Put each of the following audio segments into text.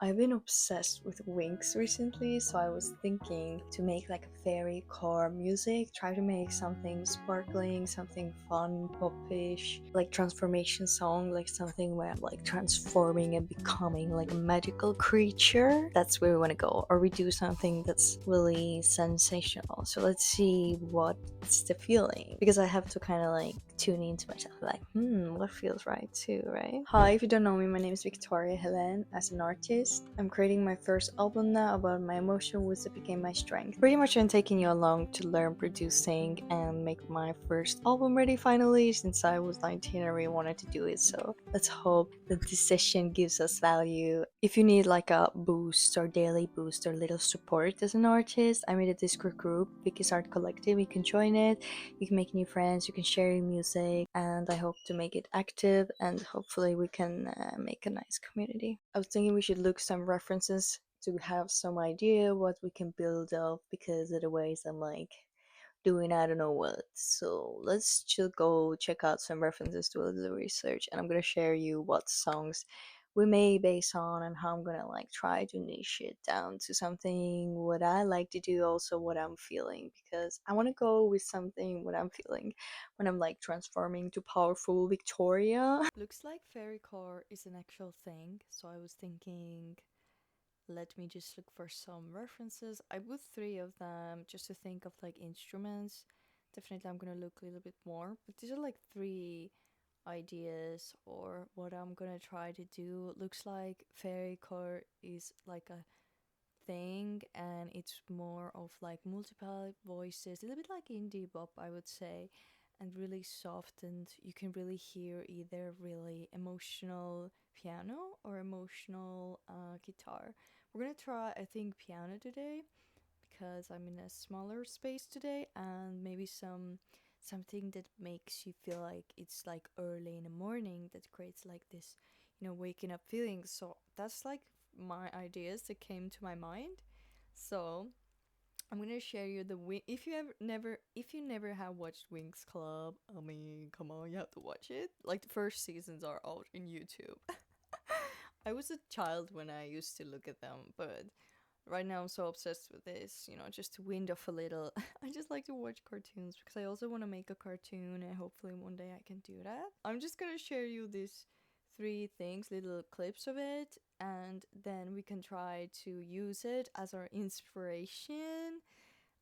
I've been obsessed with winks recently, so I was thinking to make like a fairy core music, try to make something sparkling, something fun, popish, like transformation song, like something where I'm like transforming and becoming like a magical creature. That's where we want to go. Or we do something that's really sensational. So let's see what's the feeling. Because I have to kind of like tune into myself, like, what feels right too, right? Hi, if you don't know me, my name is Victoria Helen. As an artist, I'm creating my first album now about my emotion which became my strength. Pretty much I'm taking you along to learn producing and make my first album ready finally. Since I was 19, I really wanted to do it, so let's hope that this session gives us value. If you need like a boost or daily boost or little support as an artist, I made a Discord group, Vicky's Art Collective. You can join it, you can make new friends, you can share your music, and I hope to make it active and hopefully we can make a nice community. I was thinking we should look some references to have some idea what we can build up, because otherwise I'm like doing I don't know what. So let's just go check out some references, do a little research, and I'm gonna share you what songs we may base on and how I'm gonna like try to niche it down to something what I like to do, also what I'm feeling, because I want to go with something what I'm feeling when I'm like transforming to powerful Victoria. Looks like Fairycore is an actual thing, so I was thinking, let me just look for some references. I put three of them just to think of like instruments. Definitely I'm gonna look a little bit more, but these are like three ideas or what I'm gonna try to do. Looks like Fairycore is like a thing and it's more of like multiple voices, a little bit like indie pop, I would say, and really soft, and you can really hear either really emotional piano or emotional guitar. We're gonna try, I think, piano today because I'm in a smaller space today, and maybe something that makes you feel like it's like early in the morning, that creates like this, waking up feeling. So that's like my ideas that came to my mind. So I'm gonna share you the wing. If you never have watched Wings Club, I mean, come on, you have to watch it. Like the first seasons are out in YouTube. I was a child when I used to look at them, but right now I'm so obsessed with this, just to wind off a little. I just like to watch cartoons because I also want to make a cartoon and hopefully one day I can do that. I'm just gonna share you these three things, little clips of it, and then we can try to use it as our inspiration.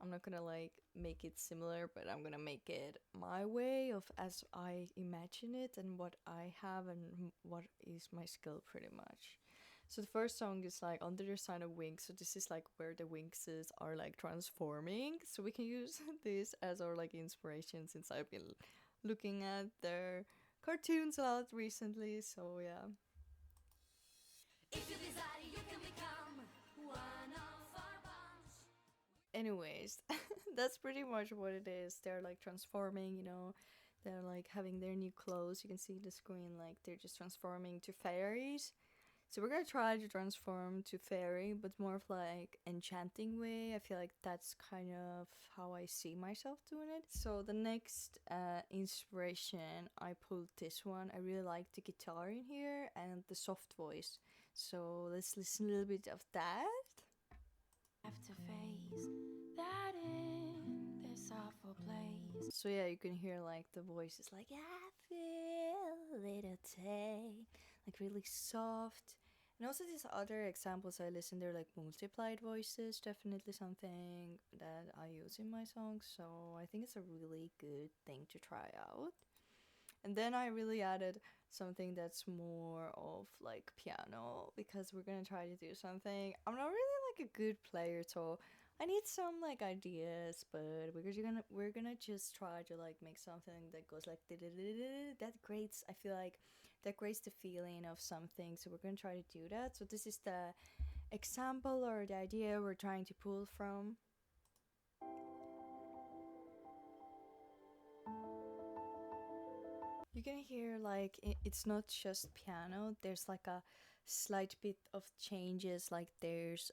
I'm not gonna like make it similar, but I'm gonna make it my way of as I imagine it and what I have and what is my skill pretty much. So the first song is like Under the Sign of Winx. So this is like where the Winxes are like transforming. So we can use this as our like inspiration since I've been looking at their cartoons a lot recently. So yeah. If you desire, you can become one of our bunch. Anyways, that's pretty much what it is. They're like transforming, they're like having their new clothes. You can see the screen, like they're just transforming to fairies. So we're gonna try to transform to fairy, but more of like enchanting way. I feel like that's kind of how I see myself doing it. So the next inspiration, I pulled this one. I really like the guitar in here and the soft voice. So let's listen a little bit of that. Have to face that in this awful place. So yeah, you can hear like the voice is like, I feel a little take, like really soft. And also these other examples I listen, they're like multiplied voices, definitely something that I use in my songs. So I think it's a really good thing to try out. And then I really added something that's more of like piano because we're gonna try to do something. I'm not really like a good player, so I need some like ideas, but we're gonna just try to like make something that goes like that creates, I feel like that creates the feeling of something. So we're gonna try to do that. So this is the example or the idea we're trying to pull from. You can hear like it's not just piano. There's like a slight bit of changes. Like there's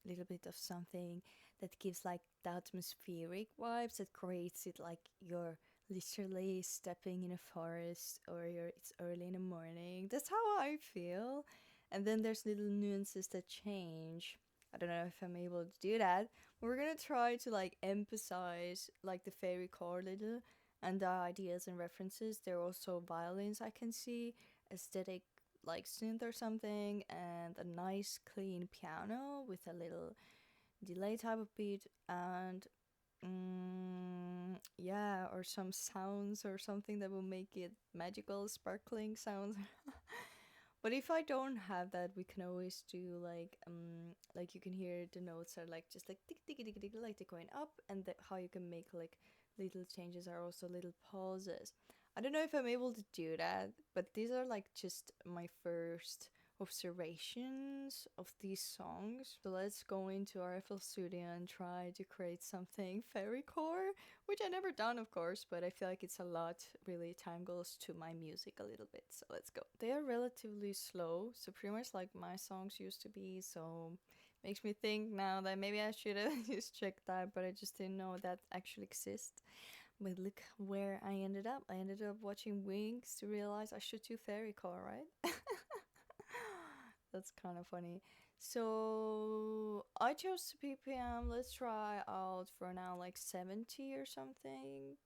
little bit of something that gives like the atmospheric vibes that creates it like you're literally stepping in a forest or it's early in the morning. That's how I feel. And then there's little nuances that change. I don't know if I'm able to do that. We're gonna try to like emphasize like the fairy core little and the ideas and references. There are also violins I can see, aesthetic like synth or something, and a nice clean piano with a little delay type of beat and yeah, or some sounds or something that will make it magical, sparkling sounds. But if I don't have that, we can always do like you can hear the notes are like just like tick tick tick tick like they're going up, and how you can make like little changes are also little pauses. I don't know if I'm able to do that, but these are like just my first observations of these songs. So let's go into our FL Studio and try to create something fairycore, which I never done, of course, but I feel like it's a lot really tangles to my music a little bit. So let's go. They are relatively slow, so pretty much like my songs used to be. So makes me think now that maybe I should have just checked that, but I just didn't know that actually exists. But look where I ended up. I ended up watching Wings to realize I should do Fairycore, right? That's kind of funny. So I chose BPM. Let's try out for now like 70 or something.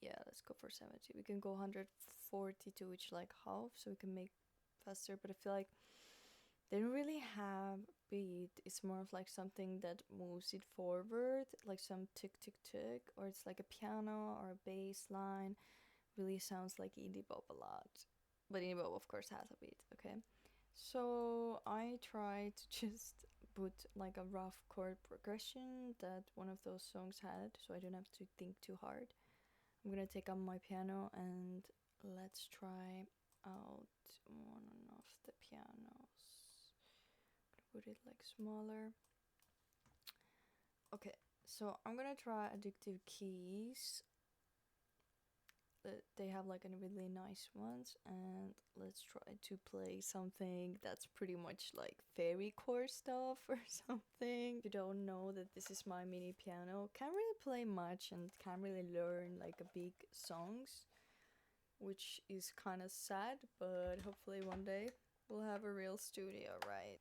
Yeah, let's go for 70. We can go 140 to each like half so we can make faster, but I feel like they don't really have beat. It's more of like something that moves it forward, like some tick tick tick, or it's like a piano or a bass line. Really sounds like indie pop a lot. But indie pop of course has a beat, okay? So I try to just put like a rough chord progression that one of those songs had, so I don't have to think too hard. I'm gonna take up my piano and let's try out one of the pianos. Put it like smaller. Okay, so I'm gonna try Addictive Keys. They have like a really nice ones, and let's try to play something that's pretty much like fairycore stuff or something. If you don't know that this is my mini piano, can't really play much and can't really learn like a big songs, which is kind of sad, but hopefully one day we'll have a real studio, right?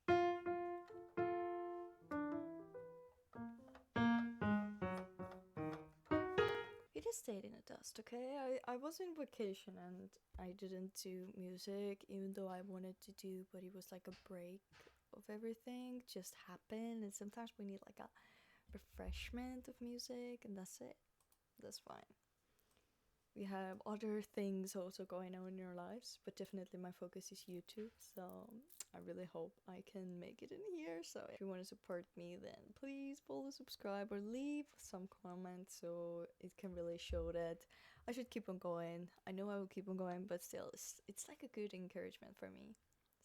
It just stayed in the dust, okay? I was in vacation and I didn't do music, even though I wanted to do, but it was like a break of everything just happened, and sometimes we need like a refreshment of music, and that's it. That's fine. We have other things also going on in our lives, but definitely my focus is YouTube, so I really hope I can make it in here. So if you want to support me, then please follow, subscribe, or leave some comments so it can really show that I should keep on going. I know I will keep on going, but still, it's like a good encouragement for me.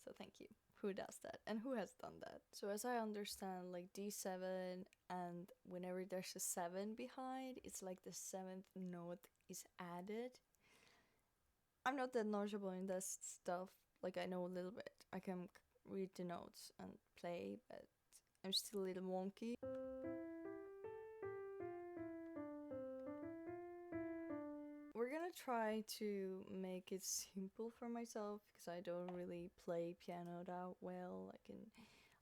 So thank you. Who does that and who has done that? So as I understand, like D7, and whenever there's a 7 behind, it's like the 7th note is added. I'm not that knowledgeable in this stuff. Like I know a little bit. I can read the notes and play, but I'm still a little wonky. We're gonna try to make it simple for myself because I don't really play piano that well.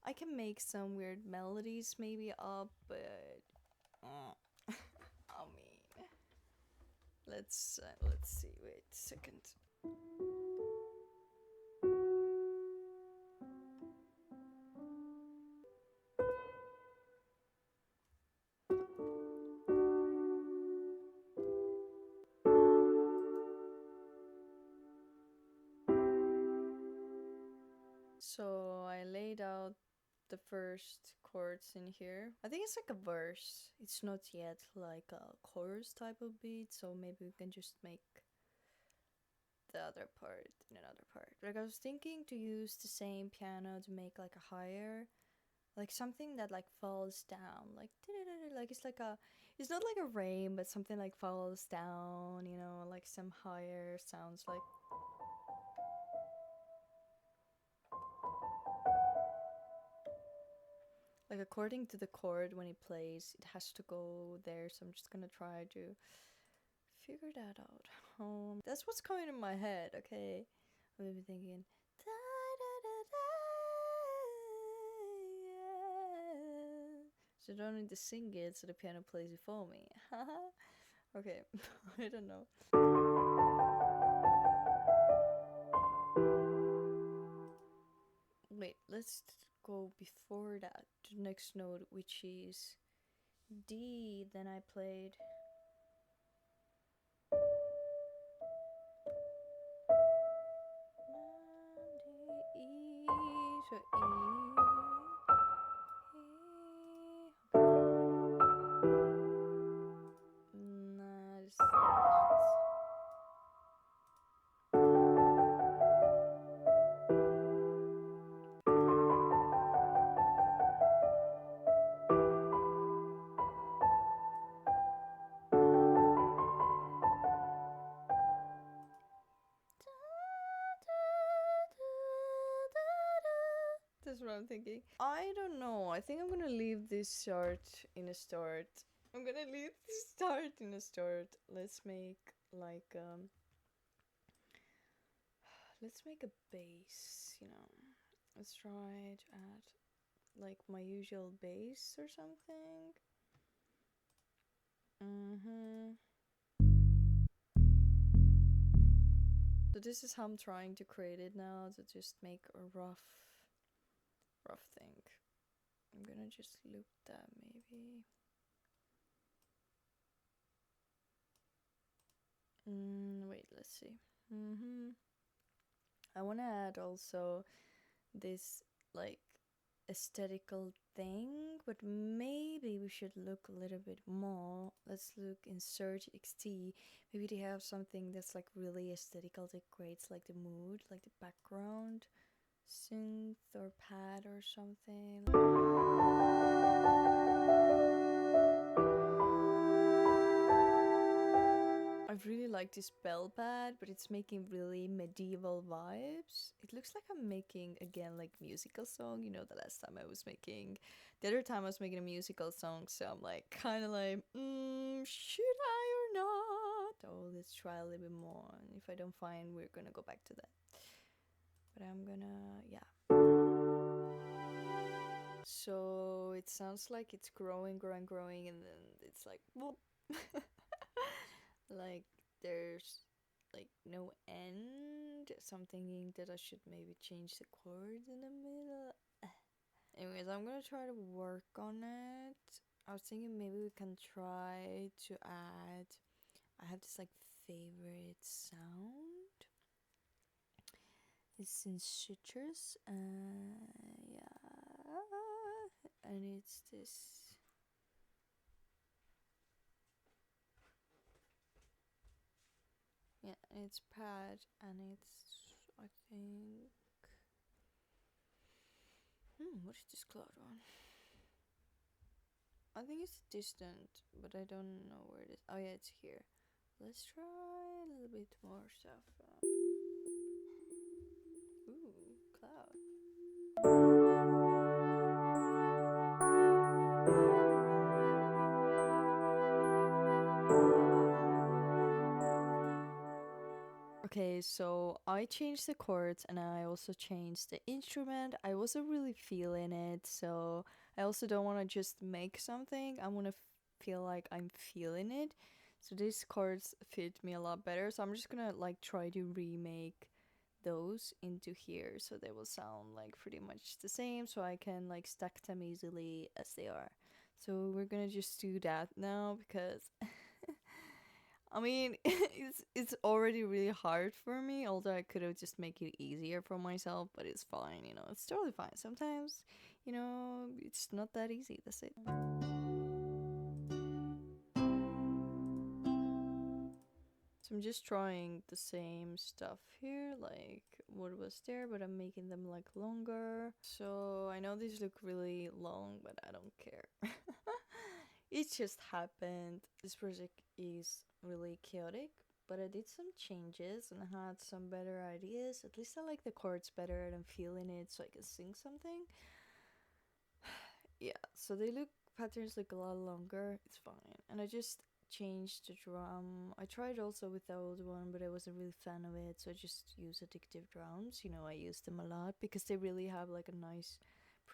I can make some weird melodies maybe up, but I mean, let's see. Wait a second. So I laid out the first chords in here. I think it's like a verse. It's not yet like a chorus type of beat, so maybe we can just make the other part in another part. Like I was thinking to use the same piano to make like a higher, like something that like falls down, like it's not like a rain, but something like falls down, like some higher sounds like according to the chord when it plays, it has to go there. So I'm just gonna try to figure that out. That's what's coming in my head. Okay, I'm maybe thinking. Da, da, da, da. So I don't need to sing it, so the piano plays it for me. Okay, I don't know. Wait, let's go before that to the next note, which is D. Then I played D, E, so E. Nah, it's not. That's what I'm thinking. I don't know. I think I'm gonna leave this start in a start. I'm gonna leave this start in a start. Let's make like let's make a bass, you know. Let's try to add like my usual bass or something. Mhm. So this is how I'm trying to create it now, to just make a rough thing. I'm gonna just loop that maybe. Wait, let's see. I want to add also this like aesthetical thing, but maybe we should look a little bit more. Let's look in Search XT. Maybe they have something that's like really aesthetical that creates like the mood, like the background synth or pad or something. I really like this bell pad, but it's making really medieval vibes. It looks like I'm making again like musical song. You know, the last time I was making, the other time I was making a musical song. So I'm like kind of like, should I or not? Oh, let's try a little bit more. And if I don't find, we're gonna go back to that. But I'm gonna, yeah. So it sounds like it's growing, and then it's like, whoop. Like there's like no end. So I'm thinking that I should maybe change the chords in the middle. Anyways, I'm gonna try to work on it. I was thinking maybe we can try to add. I have this like favorite sound. It's in citrus. Yeah, and it's this. Yeah, it's pad, and it's I think. What is this cloud on? I think it's distant, but I don't know where it is. Oh yeah, it's here. Let's try a little bit more stuff. Ooh, cloud. Okay, so I changed the chords and I also changed the instrument. I wasn't really feeling it, so I also don't want to just make something. I want to feel like I'm feeling it. So these chords fit me a lot better. So I'm just gonna like try to remake those into here so they will sound like pretty much the same so I can like stack them easily as they are. So we're gonna just do that now because I mean, it's already really hard for me. Although I could have just make it easier for myself, but it's fine. You know, it's totally fine. Sometimes, you know, it's not that easy. That's it. So I'm just trying the same stuff here, like what was there, but I'm making them like longer. So I know these look really long, but I don't care. It just happened. This project is really chaotic, but I did some changes and I had some better ideas. At least I like the chords better and I'm feeling it so I can sing something. Yeah, so they look patterns look a lot longer. It's fine. And I just changed the drum. I tried also with the old one, but I wasn't really fan of it, so I just use addictive drums. You know, I use them a lot because they really have like a nice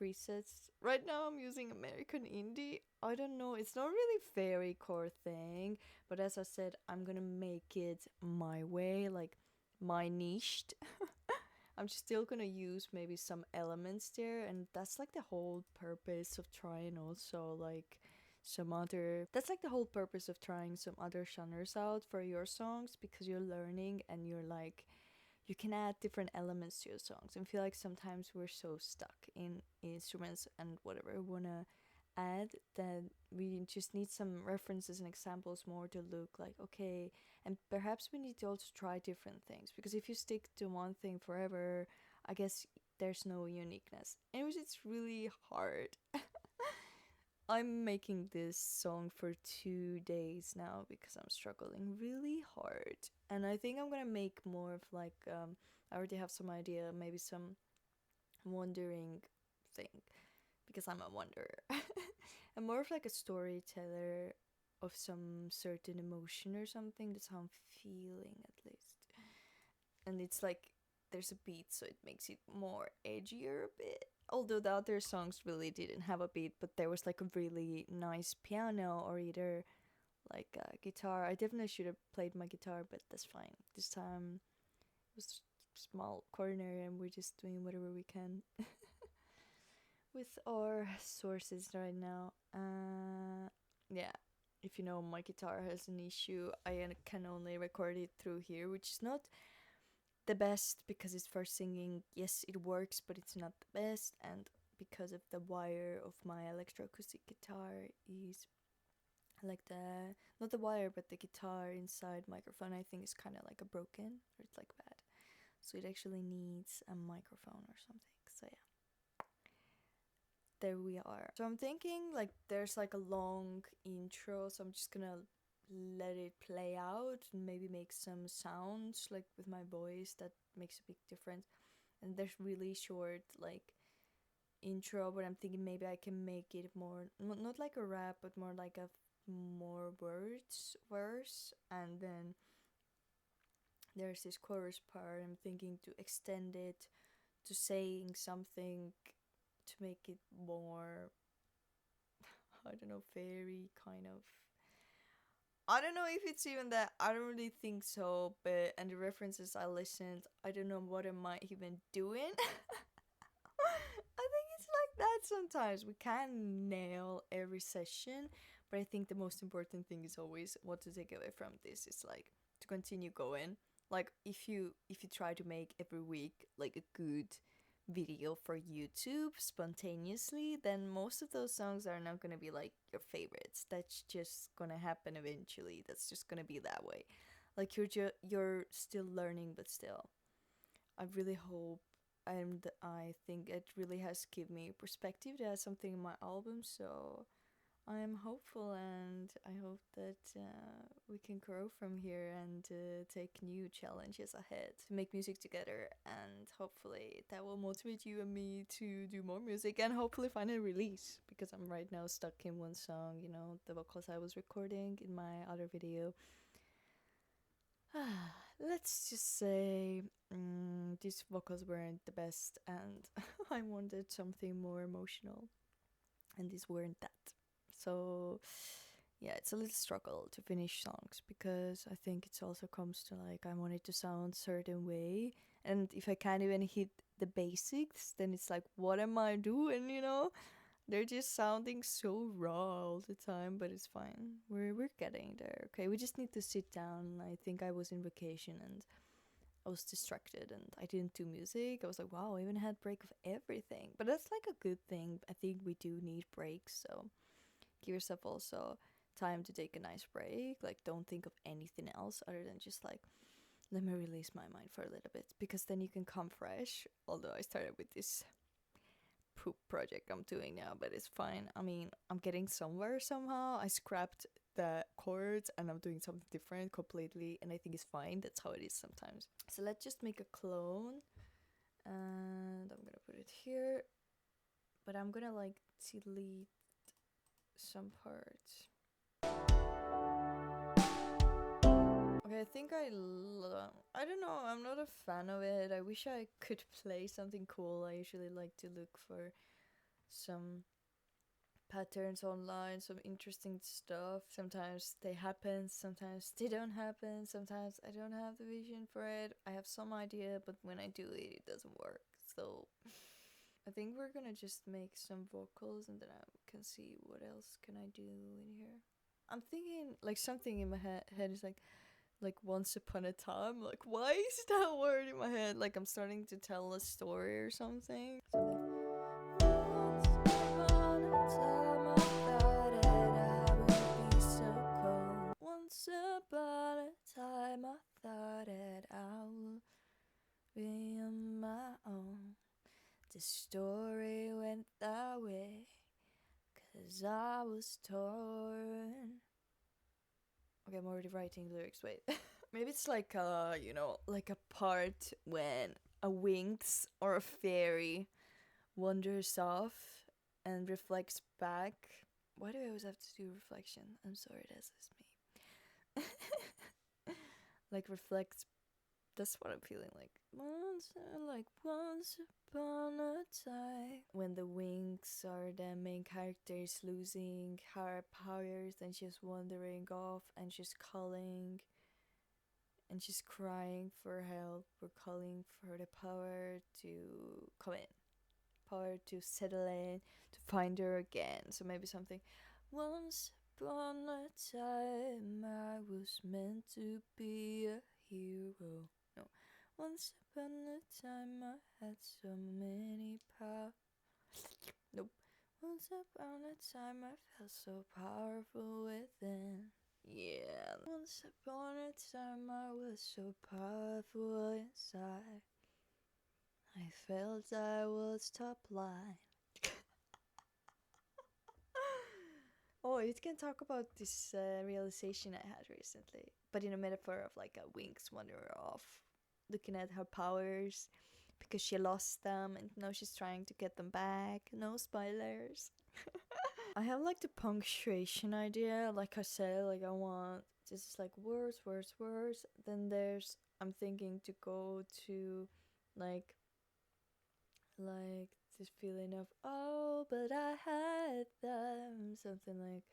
presets. Right now I'm using American Indie. I don't know, it's not really Fairycore thing, but as I said, I'm gonna make it my way, like my niched. I'm still gonna use maybe some elements there, and that's like the whole purpose of trying also like some other that's like the whole purpose of trying some other genres out for your songs, because you're learning and you're like you can add different elements to your songs. And feel like sometimes we're so stuck in instruments and whatever we wanna add that we just need some references and examples more to look like okay. And perhaps we need to also try different things, because if you stick to one thing forever, I guess there's no uniqueness. Anyways, it's really hard. I'm making this song for 2 days now because I'm struggling really hard. And I think I'm gonna make more of like, I already have some idea, maybe some wandering thing, because I'm a wanderer. I'm more of like a storyteller of some certain emotion or something. That's how I'm feeling, at least. And it's like there's a beat, so it makes it more edgier a bit. Although the other songs really didn't have a beat, but there was like a really nice piano or either like a guitar. I definitely should have played my guitar, but that's fine. This time it was small corner and we're just doing whatever we can with our sources right now. Yeah, if you know, my guitar has an issue. I can only record it through here, which is not the best because it's for singing. Yes, it works, but it's not the best. And because of the wire of my electroacoustic guitar is like the not the wire but the guitar inside microphone, I think is kind of like a broken, or it's like bad, so it actually needs a microphone or something. So yeah, there we are. So I'm thinking like there's like a long intro, so I'm just gonna let it play out and maybe make some sounds like with my voice that makes a big difference. And there's really short like intro, but I'm thinking maybe I can make it more not like a rap but more like a more words verse, and then there's this chorus part. I'm thinking to extend it to saying something to make it more I don't know, fairy kind of. I don't know if it's even that. I don't really think so, but and the references I listened, I don't know what am I even doing. I think it's like that sometimes. We can't nail every session, but I think the most important thing is always what to take away from this is like to continue going. Like if you try to make every week like a good video for YouTube spontaneously, then most of those songs are not gonna be like your favorites. That's just gonna happen eventually. That's just gonna be that way. Like you're still learning, but still, I really hope, and I think it really has given me perspective. There's something in my album, so I am hopeful, and I hope that we can grow from here and take new challenges ahead to make music together. And hopefully, that will motivate you and me to do more music and hopefully find a release, because I'm right now stuck in one song, you know, the vocals I was recording in my other video. Let's just say these vocals weren't the best, and I wanted something more emotional, and these weren't that. So yeah, it's a little struggle to finish songs because I think it also comes to like I want it to sound certain way, and if I can't even hit the basics, then it's like what am I doing? You know, they're just sounding so raw all the time, but it's fine. We're getting there. Okay, we just need to sit down. I think I was in vacation and I was distracted and I didn't do music. I was like, wow, I even had break of everything. But that's like a good thing. I think we do need breaks, so give yourself also time to take a nice break. Like don't think of anything else other than just like let me release my mind for a little bit, because then you can come fresh. Although I started with this poop project I'm doing now, but it's fine. I mean, I'm getting somewhere somehow. I scrapped the chords and I'm doing something different completely, and I think it's fine. That's how it is sometimes. So let's just make a clone, and I'm gonna put it here, but I'm gonna like delete some parts. Okay, I think I don't know, I'm not a fan of it. I wish I could play something cool. I usually like to look for some patterns online, some interesting stuff. Sometimes they happen, sometimes they don't happen, sometimes I don't have the vision for it. I have some idea, but when I do it, it doesn't work. So I think we're gonna just make some vocals and then I can see what else can I do in here. I'm thinking like something in my head is like once upon a time. Like why is that word in my head? Like I'm starting to tell a story or something. Once upon a time I thought that I would be so cold. Once upon a time I thought that I would be on my own. The story went that way, 'cause I was torn. Okay, I'm already writing lyrics, wait. Maybe it's like like a part when a winx or a fairy wanders off and reflects back. Why do I always have to do reflection? I'm sorry, that's just me. Like reflects. That's what I'm feeling once upon a time. When the winks are the main characters losing her powers and she's wandering off and she's calling and she's crying for help. We're calling for the power to come in, power to settle in, to find her again. So maybe something. Once upon a time, I was meant to be a hero. No. Once upon a time, I had so many power. Nope. Once upon a time, I felt so powerful within. Yeah. Once upon a time, I was so powerful inside. I felt I was top line. Oh, you can talk about this realization I had recently, but in a metaphor of like a winx wandering off, looking at her powers because she lost them and now she's trying to get them back. No spoilers. I have like the punctuation idea, like I said, like I want just like words, words, words. Then there's I'm thinking to go to like like this feeling of oh, but I had them, something like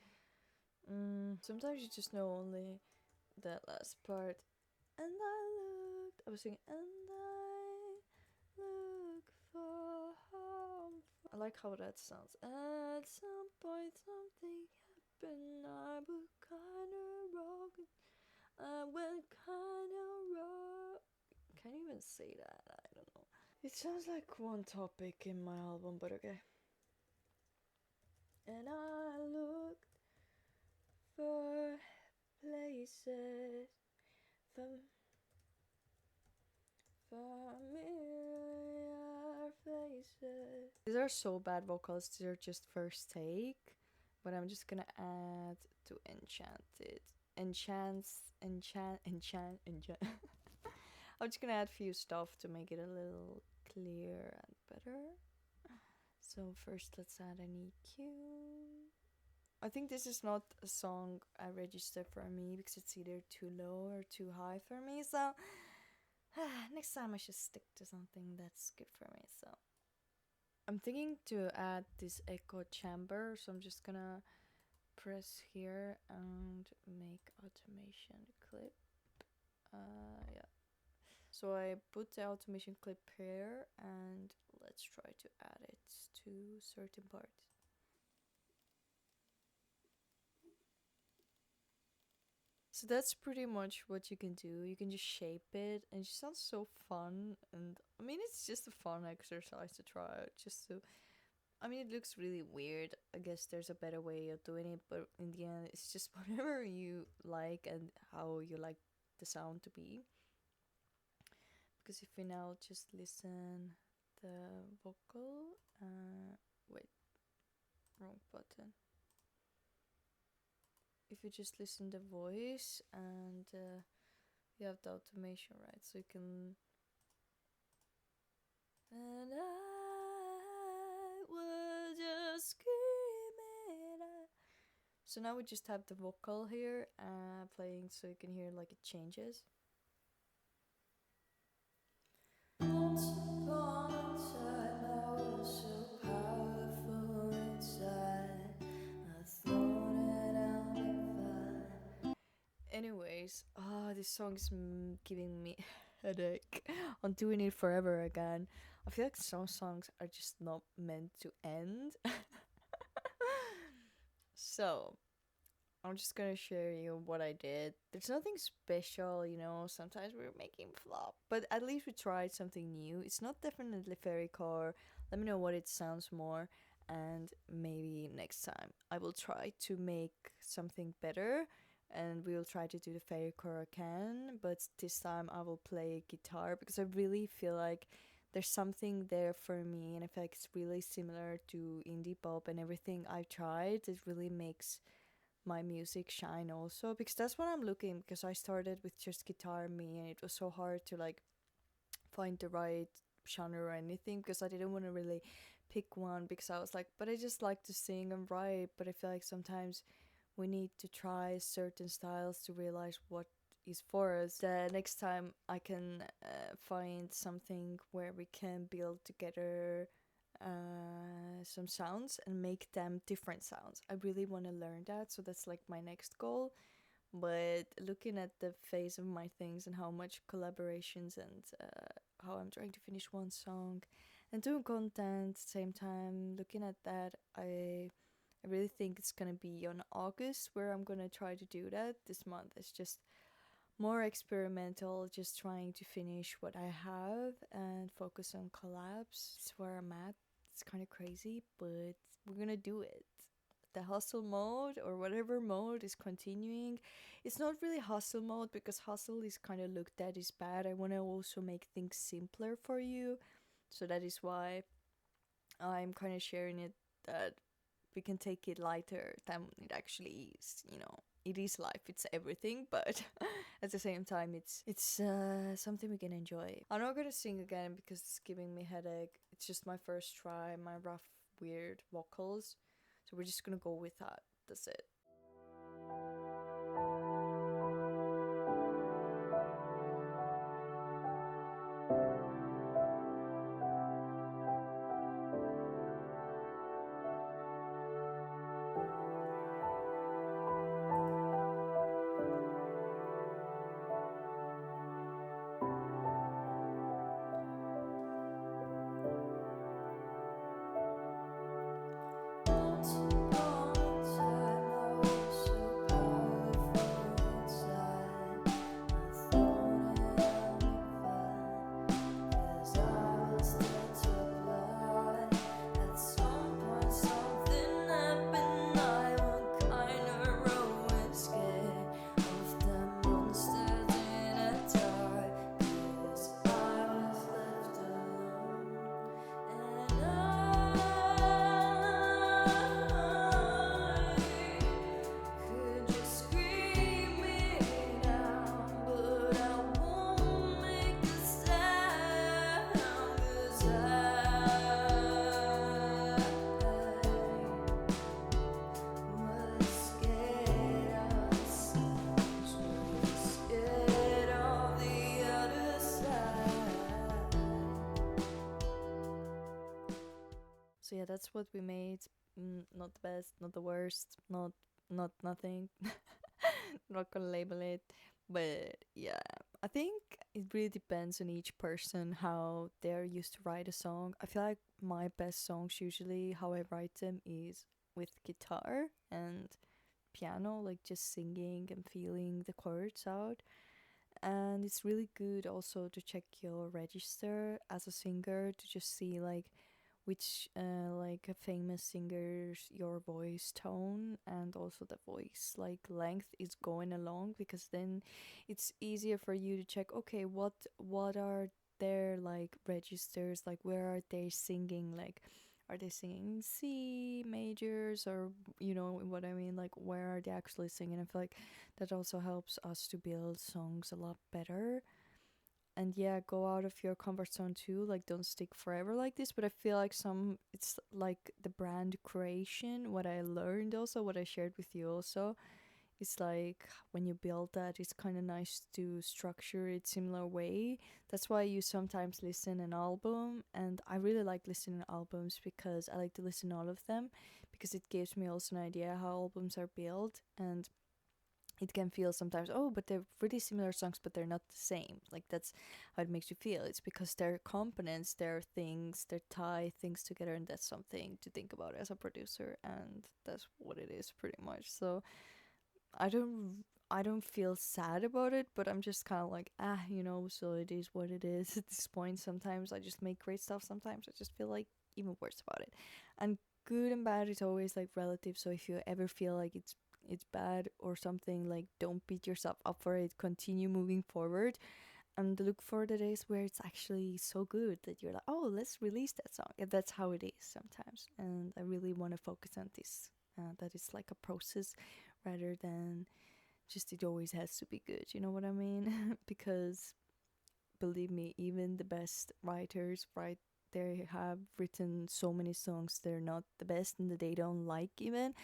sometimes you just know only that last part. And I was singing, and I look for home. I like how that sounds. At some point, something happened. I was kinda wrong. I went kinda wrong. Can't even say that. I don't know. It sounds like one topic in my album, but okay. And I looked for places, familiar faces. These are so bad vocals, these are just first take. But I'm just gonna add to enchanted. Enchant. I'm just gonna add a few stuff to make it a little clearer and better. So first let's add an EQ. I think this is not a song I register for me because it's either too low or too high for me. So next time I should stick to something that's good for me. So I'm thinking to add this echo chamber. So I'm just gonna press here and make automation clip. Yeah. So I put the automation clip here and let's try to add it to certain parts. So that's pretty much what you can do. You can just shape it and it just sounds so fun. And I mean, it's just a fun exercise to try out. Just to, I mean, it looks really weird. I guess there's a better way of doing it, but in the end, it's just whatever you like and how you like the sound to be. Because if we now just listen the vocal, wait, wrong button. If you just listen the voice and you have the automation, right? So you can. And I was just screaming. So now we just have the vocal here playing, so you can hear like it changes. Once upon a time I was so powerful this song is giving me headache on doing it forever again. I feel like some songs are just not meant to end. So I'm just gonna share you what I did. There's nothing special, you know. Sometimes we're making flop, but at least we tried something new. It's not definitely Fairycore. Let me know what it sounds more, and maybe next time I will try to make something better, and we will try to do the Fairycore again. But this time I will play guitar because I really feel like there's something there for me, and I feel like it's really similar to indie pop and everything I've tried. It really makes my music shine also, because that's what I'm looking, because I started with just guitar and me, and it was so hard to like find the right genre or anything, because I didn't want to really pick one, because I was like, but I just like to sing and write. But I feel like sometimes we need to try certain styles to realize what is for us. The next time I can find something where we can build together some sounds and make them different sounds. I really want to learn that, so that's like my next goal. But looking at the phase of my things and how much collaborations and how I'm trying to finish one song and doing content at the same time, looking at that, I really think it's gonna be on August where I'm gonna try to do that. This month is just more experimental, just trying to finish what I have and focus on collabs. It's where I'm at. It's kind of crazy, but we're gonna do it. The hustle mode or whatever mode is continuing. It's not really hustle mode, because hustle is kind of looked at as bad. I want to also make things simpler for you. So that is why I'm kind of sharing it, that we can take it lighter than it actually is. You know, it is life, it's everything, but at the same time, it's something we can enjoy. I'm not gonna sing again because it's giving me headache. It's just my first try, my rough, weird vocals, so we're just gonna go with that. That's it. So yeah, that's what we made. Not the best, not the worst, not nothing. Not gonna label it, but yeah, I think it really depends on each person how they're used to write a song. I feel like my best songs usually how I write them is with guitar and piano, like just singing and feeling the chords out. And it's really good also to check your register as a singer to just see like which like a famous singer's your voice tone and also the voice like length is going along, because then it's easier for you to check, okay, what are their like registers, like where are they singing, like are they singing C majors, or you know what I mean, like where are they actually singing. I feel like that also helps us to build songs a lot better. And yeah, go out of your comfort zone too, like don't stick forever like this. But I feel like some it's like the brand creation, what I learned also, what I shared with you also, it's like when you build that, it's kind of nice to structure it similar way. That's why you sometimes listen an album, and I really like listening to albums because I like to listen all of them, because it gives me also an idea how albums are built. And it can feel sometimes, oh, but they're pretty similar songs, but they're not the same. Like that's how it makes you feel. It's because they're components, they're things, they tie things together, and that's something to think about as a producer, and that's what it is pretty much. So I don't I don't feel sad about it, but I'm just kind of like, so it is what it is at this point. Sometimes I just make great stuff, sometimes I just feel like even worse about it. And good and bad is always like relative, so if you ever feel like it's bad or something, like don't beat yourself up for it. Continue moving forward and look for the days where it's actually so good that you're like, oh, let's release that song. Yeah, that's how it is sometimes. And I really want to focus on this. That it's like a process rather than just it always has to be good. You know what I mean? Because believe me, even the best writers, right? They have written so many songs they're not the best and that they don't like even,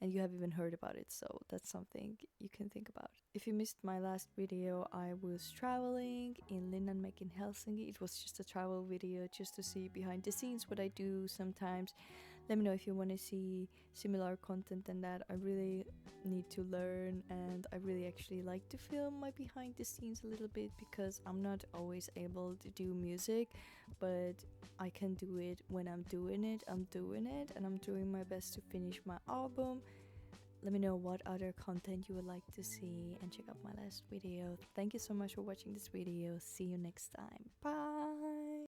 and you have even heard about it. So that's something you can think about. If you missed my last video, I was traveling in Linnanmäki in Helsinki. It was just a travel video just to see behind the scenes what I do sometimes. Let me know if you want to see similar content than that. I really need to learn, and I really actually like to film my behind the scenes a little bit because I'm not always able to do music, but I can do it when I'm doing it. I'm doing it, and I'm doing my best to finish my album. Let me know what other content you would like to see and check out my last video. Thank you so much for watching this video. See you next time. Bye.